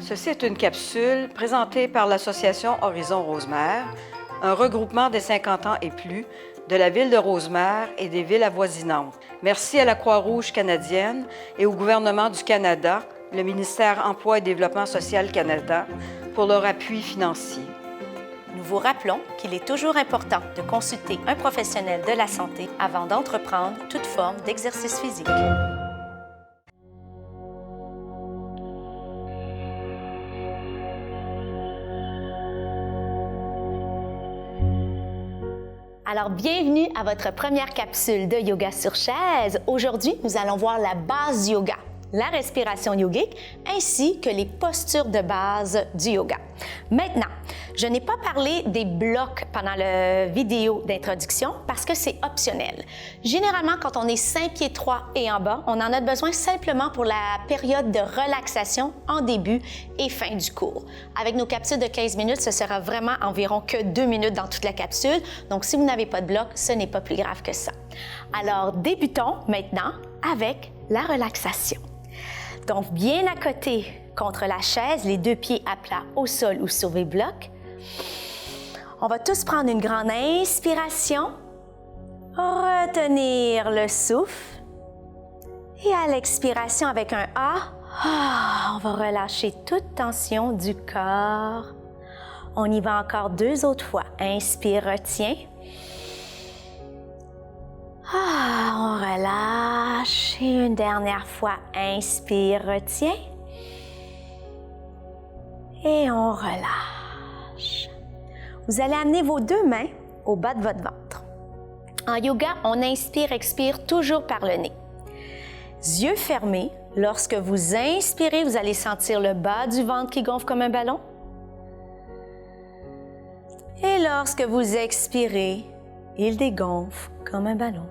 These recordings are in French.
Ceci est une capsule présentée par l'association Horizon Rosemère, un regroupement des 50 ans et plus de la ville de Rosemère et des villes avoisinantes. Merci à la Croix-Rouge canadienne et au gouvernement du Canada, le ministère Emploi et Développement social Canada, pour leur appui financier. Nous vous rappelons qu'il est toujours important de consulter un professionnel de la santé avant d'entreprendre toute forme d'exercice physique. Alors, bienvenue à votre première capsule de yoga sur chaise. Aujourd'hui, nous allons voir la base du yoga, la respiration yogique, ainsi que les postures de base du yoga. Maintenant, je n'ai pas parlé des blocs pendant la vidéo d'introduction parce que c'est optionnel. Généralement, quand on est 5 pieds 3 et en bas, on en a besoin simplement pour la période de relaxation en début et fin du cours. Avec nos capsules de 15 minutes, ce sera vraiment environ que 2 minutes dans toute la capsule. Donc, si vous n'avez pas de bloc, ce n'est pas plus grave que ça. Alors, débutons maintenant avec la relaxation. Donc, bien à côté contre la chaise, les 2 pieds à plat au sol ou sur les blocs. On va tous prendre une grande inspiration, retenir le souffle et à l'expiration avec un A, on va relâcher toute tension du corps. On y va encore 2 autres fois. Inspire, retiens. On relâche. Et une dernière fois, inspire, retiens. Et on relâche. Vous allez amener vos 2 mains au bas de votre ventre. En yoga, on inspire, expire toujours par le nez. Yeux fermés, lorsque vous inspirez, vous allez sentir le bas du ventre qui gonfle comme un ballon. Et lorsque vous expirez, il dégonfle comme un ballon.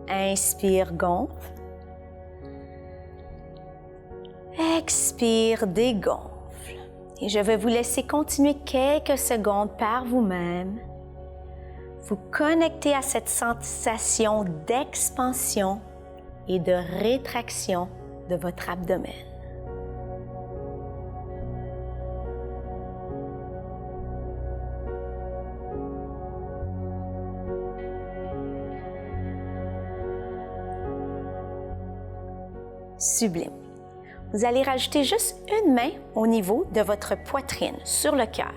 Inspire, gonfle. Expire, dégonfle. Et je vais vous laisser continuer quelques secondes par vous-même. Vous connecter à cette sensation d'expansion et de rétraction de votre abdomen. Sublime. Vous allez rajouter juste une main au niveau de votre poitrine, sur le cœur.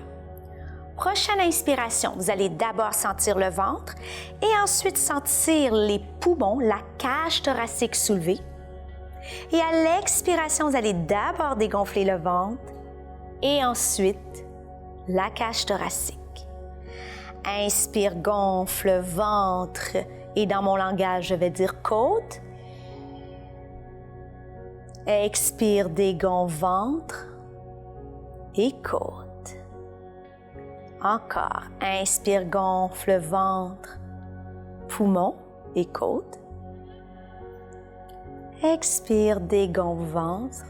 Prochaine inspiration, vous allez d'abord sentir le ventre et ensuite sentir les poumons, la cage thoracique soulevée. Et à l'expiration, vous allez d'abord dégonfler le ventre et ensuite la cage thoracique. Inspire, gonfle, ventre et dans mon langage, je vais dire côte. Expire, dégonfle, ventre et côte. Encore. Inspire, gonfle, ventre, poumon et côte. Expire, dégonfle, ventre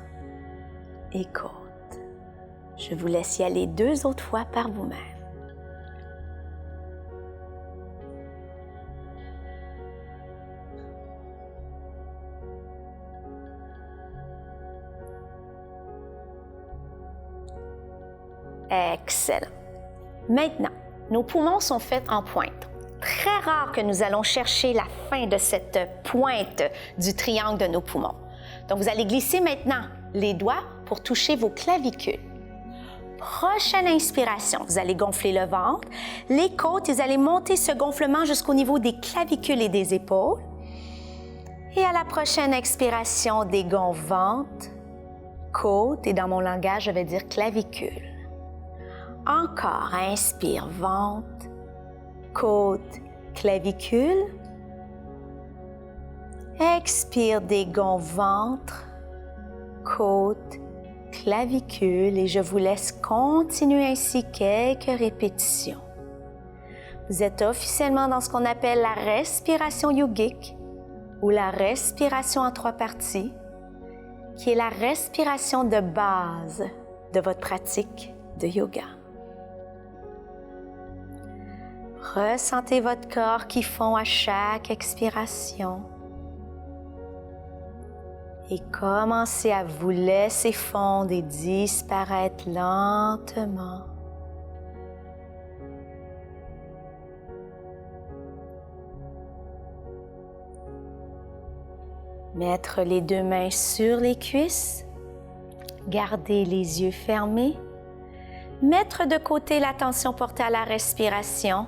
et côte. Je vous laisse y aller 2 autres fois par vous-même. Excellent. Maintenant, nos poumons sont faits en pointe. Très rare que nous allons chercher la fin de cette pointe du triangle de nos poumons. Donc, vous allez glisser maintenant les doigts pour toucher vos clavicules. Prochaine inspiration, vous allez gonfler le ventre, les côtes, et vous allez monter ce gonflement jusqu'au niveau des clavicules et des épaules. Et à la prochaine expiration, dégonfle ventre, côte, et dans mon langage, je vais dire clavicule. Encore, inspire, ventre, côte, clavicule. Expire, dégonfle, ventre, côte, clavicule. Et je vous laisse continuer ainsi quelques répétitions. Vous êtes officiellement dans ce qu'on appelle la respiration yogique ou la respiration en 3 parties, qui est la respiration de base de votre pratique de yoga. Ressentez votre corps qui fond à chaque expiration. Et commencez à vous laisser fondre et disparaître lentement. Mettre les deux mains sur les cuisses. Gardez les yeux fermés. Mettre de côté l'attention portée à la respiration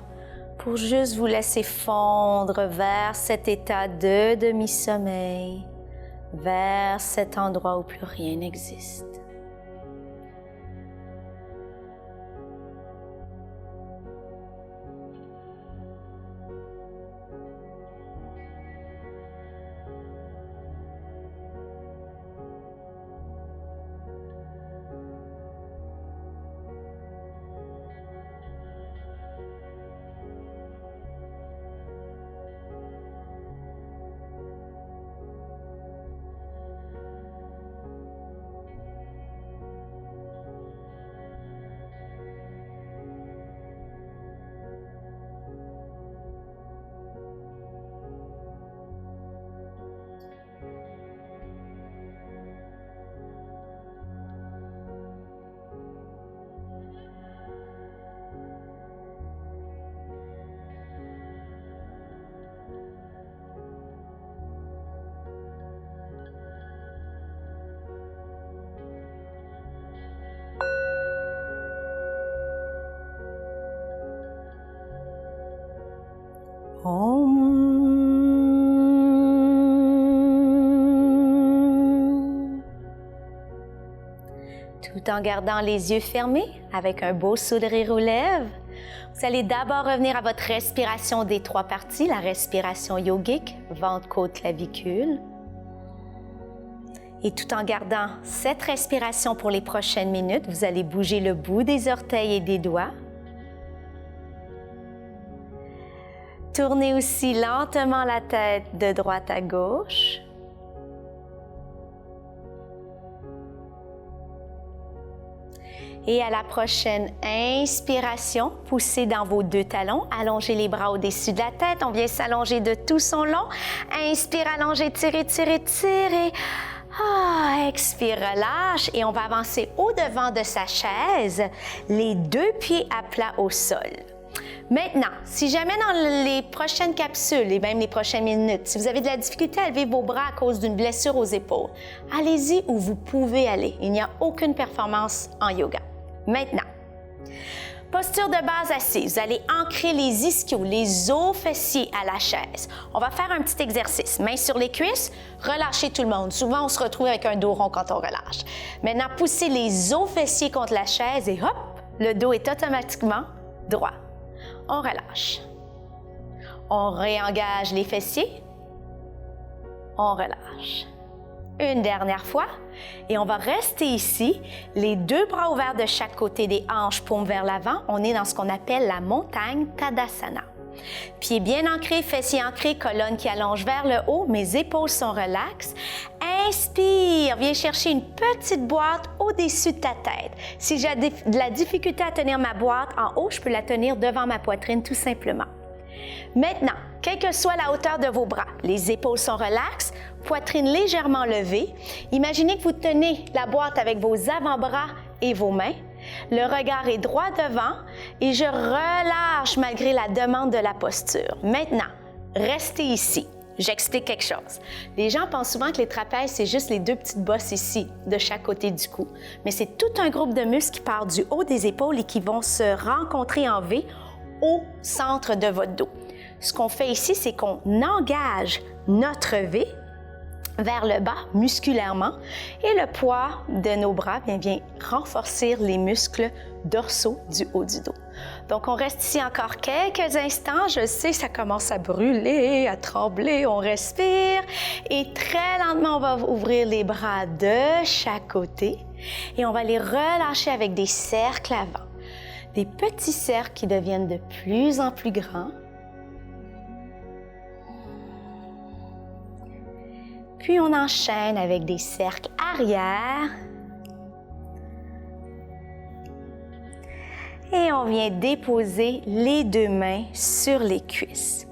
pour juste vous laisser fondre vers cet état de demi-sommeil, vers cet endroit où plus rien n'existe. Tout en gardant les yeux fermés, avec un beau sourire aux lèvres, vous allez d'abord revenir à votre respiration des trois parties, la respiration yogique, ventre, côte, clavicule. Et tout en gardant cette respiration pour les prochaines minutes, vous allez bouger le bout des orteils et des doigts. Tournez aussi lentement la tête de droite à gauche. Et à la prochaine inspiration, poussez dans vos deux talons, allongez les bras au-dessus de la tête. On vient s'allonger de tout son long. Inspire, allongez, tirez, tirez, tirez. Expire, relâche et on va avancer au-devant de sa chaise, les deux pieds à plat au sol. Maintenant, si jamais dans les prochaines capsules et même les prochaines minutes, si vous avez de la difficulté à lever vos bras à cause d'une blessure aux épaules, allez-y où vous pouvez aller. Il n'y a aucune performance en yoga. Maintenant, posture de base assise. Vous allez ancrer les ischios, les os fessiers à la chaise. On va faire un petit exercice. Mains sur les cuisses, relâchez tout le monde. Souvent, on se retrouve avec un dos rond quand on relâche. Maintenant, poussez les os fessiers contre la chaise et hop, le dos est automatiquement droit. On relâche. On réengage les fessiers. On relâche. Une dernière fois. Et on va rester ici, les deux bras ouverts de chaque côté des hanches, paume vers l'avant. On est dans ce qu'on appelle la montagne Tadasana. Pieds bien ancrés, fessiers ancrés, colonne qui allonge vers le haut. Mes épaules sont relaxes. Inspire, viens chercher une petite boîte au-dessus de ta tête. Si j'ai de la difficulté à tenir ma boîte en haut, je peux la tenir devant ma poitrine tout simplement. Maintenant, quelle que soit la hauteur de vos bras, les épaules sont relaxes, poitrine légèrement levée. Imaginez que vous tenez la boîte avec vos avant-bras et vos mains. Le regard est droit devant et je relâche malgré la demande de la posture. Maintenant, restez ici. J'explique quelque chose. Les gens pensent souvent que les trapèzes, c'est juste les deux petites bosses ici, de chaque côté du cou. Mais c'est tout un groupe de muscles qui part du haut des épaules et qui vont se rencontrer en V au centre de votre dos. Ce qu'on fait ici, c'est qu'on engage notre V vers le bas musculairement et le poids de nos bras vient renforcer les muscles dorsaux du haut du dos. Donc, on reste ici encore quelques instants. Je sais, ça commence à brûler, à trembler. On respire et très lentement, on va ouvrir les bras de chaque côté et on va les relâcher avec des cercles avant. Des petits cercles qui deviennent de plus en plus grands. Puis on enchaîne avec des cercles arrière. Et on vient déposer les deux mains sur les cuisses.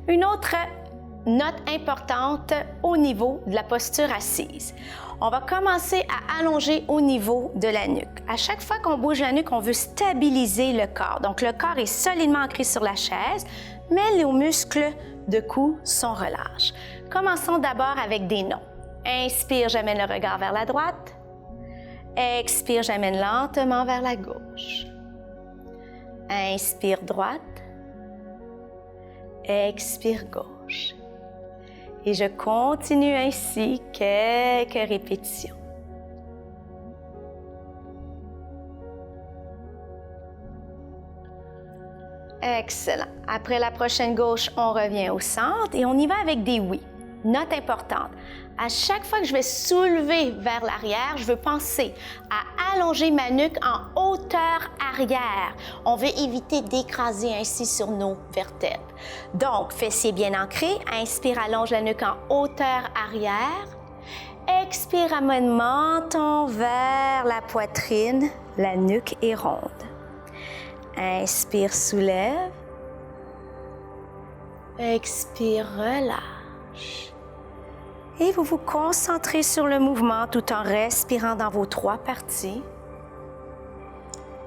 Une autre note importante au niveau de la posture assise. On va commencer à allonger au niveau de la nuque. À chaque fois qu'on bouge la nuque, on veut stabiliser le corps. Donc, le corps est solidement ancré sur la chaise, mais les muscles de cou sont relâches. Commençons d'abord avec des noms. Inspire, j'amène le regard vers la droite. Expire, j'amène lentement vers la gauche. Inspire droite. Expire gauche. Et je continue ainsi quelques répétitions. Excellent. Après la prochaine gauche, on revient au centre et on y va avec des oui. Note importante. À chaque fois que je vais soulever vers l'arrière, je veux penser à allonger ma nuque en hauteur arrière. On veut éviter d'écraser ainsi sur nos vertèbres. Donc, fessiers bien ancrés. Inspire, allonge la nuque en hauteur arrière. Expire, amène menton vers la poitrine. La nuque est ronde. Inspire, soulève. Expire, relâche. Et vous vous concentrez sur le mouvement tout en respirant dans vos 3 parties.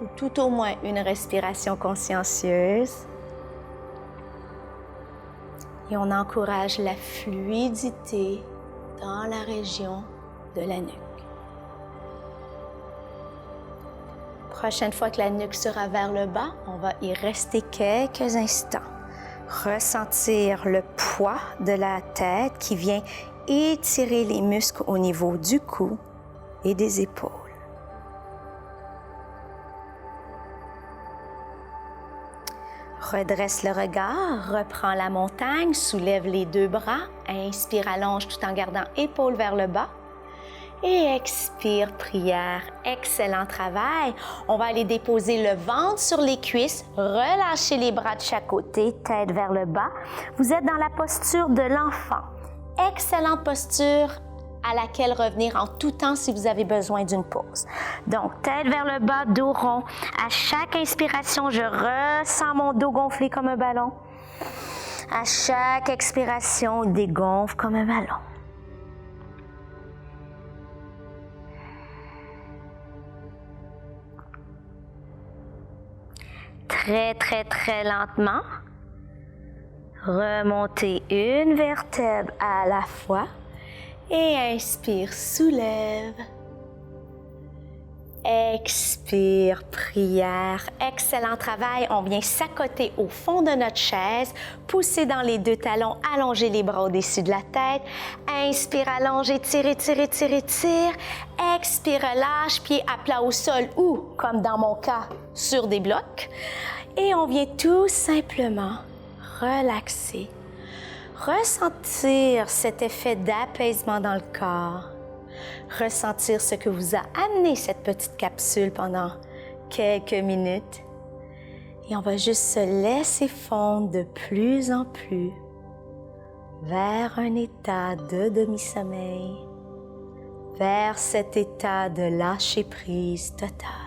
Ou tout au moins une respiration consciencieuse. Et on encourage la fluidité dans la région de la nuque. Prochaine fois que la nuque sera vers le bas, on va y rester quelques instants. Ressentir le poids de la tête qui vient étirer les muscles au niveau du cou et des épaules. Redresse le regard, reprends la montagne, soulève les 2 bras, inspire, allonge tout en gardant épaules vers le bas. Et expire, prière. Excellent travail. On va aller déposer le ventre sur les cuisses, relâcher les bras de chaque côté, tête vers le bas. Vous êtes dans la posture de l'enfant. Excellente posture à laquelle revenir en tout temps si vous avez besoin d'une pause. Donc, tête vers le bas, dos rond. À chaque inspiration, je ressens mon dos gonfler comme un ballon. À chaque expiration, il dégonfle comme un ballon. Très, très, très lentement. Remontez une vertèbre à la fois et inspire, soulève. Expire, prière. Excellent travail. On vient s'accoter au fond de notre chaise, pousser dans les 2 talons, allonger les bras au-dessus de la tête. Inspire, allonge, étire, étire, étire, étire. Expire, relâche, pied à plat au sol ou, comme dans mon cas, sur des blocs. Et on vient tout simplement relaxer, ressentir cet effet d'apaisement dans le corps, ressentir ce que vous a amené cette petite capsule pendant quelques minutes. Et on va juste se laisser fondre de plus en plus vers un état de demi-sommeil, vers cet état de lâcher-prise totale.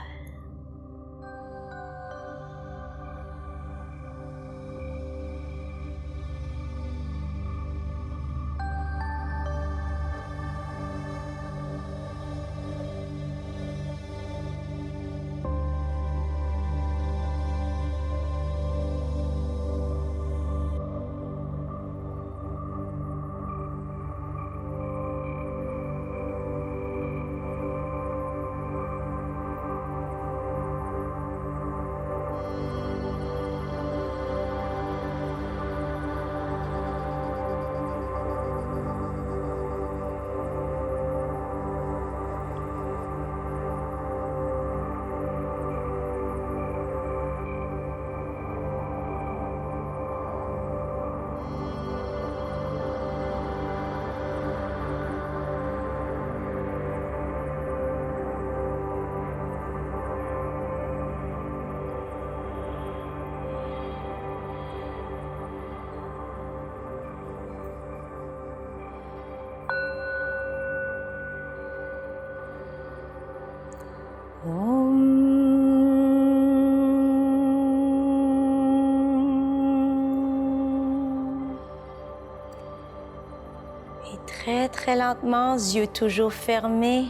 très lentement, yeux toujours fermés.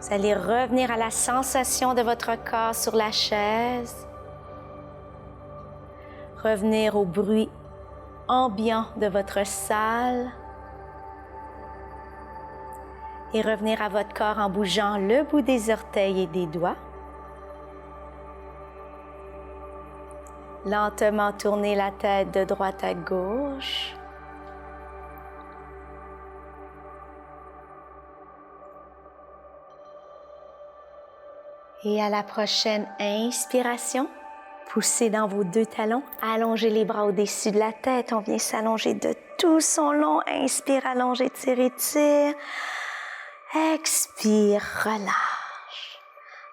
Vous allez revenir à la sensation de votre corps sur la chaise. Revenir au bruit ambiant de votre salle. Et revenir à votre corps en bougeant le bout des orteils et des doigts. Lentement tourner la tête de droite à gauche. Et à la prochaine inspiration, poussez dans vos deux talons, allongez les bras au-dessus de la tête. On vient s'allonger de tout son long. Inspire, allonge, étire, étire. Expire, relâche.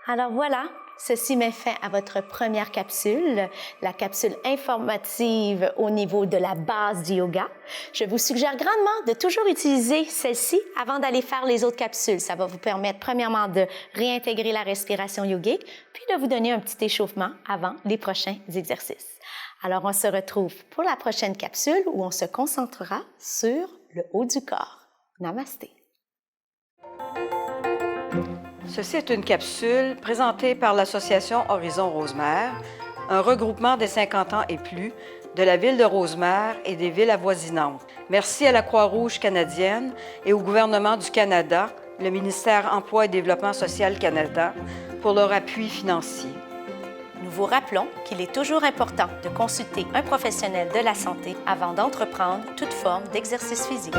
Alors voilà, ceci met fin à votre première capsule, la capsule informative au niveau de la base du yoga. Je vous suggère grandement de toujours utiliser celle-ci avant d'aller faire les autres capsules. Ça va vous permettre premièrement de réintégrer la respiration yogique, puis de vous donner un petit échauffement avant les prochains exercices. Alors on se retrouve pour la prochaine capsule où on se concentrera sur le haut du corps. Namasté. Ceci est une capsule présentée par l'Association Horizon Rosemère, un regroupement des 50 ans et plus de la ville de Rosemère et des villes avoisinantes. Merci à la Croix-Rouge canadienne et au gouvernement du Canada, le ministère Emploi et Développement social Canada, pour leur appui financier. Nous vous rappelons qu'il est toujours important de consulter un professionnel de la santé avant d'entreprendre toute forme d'exercice physique.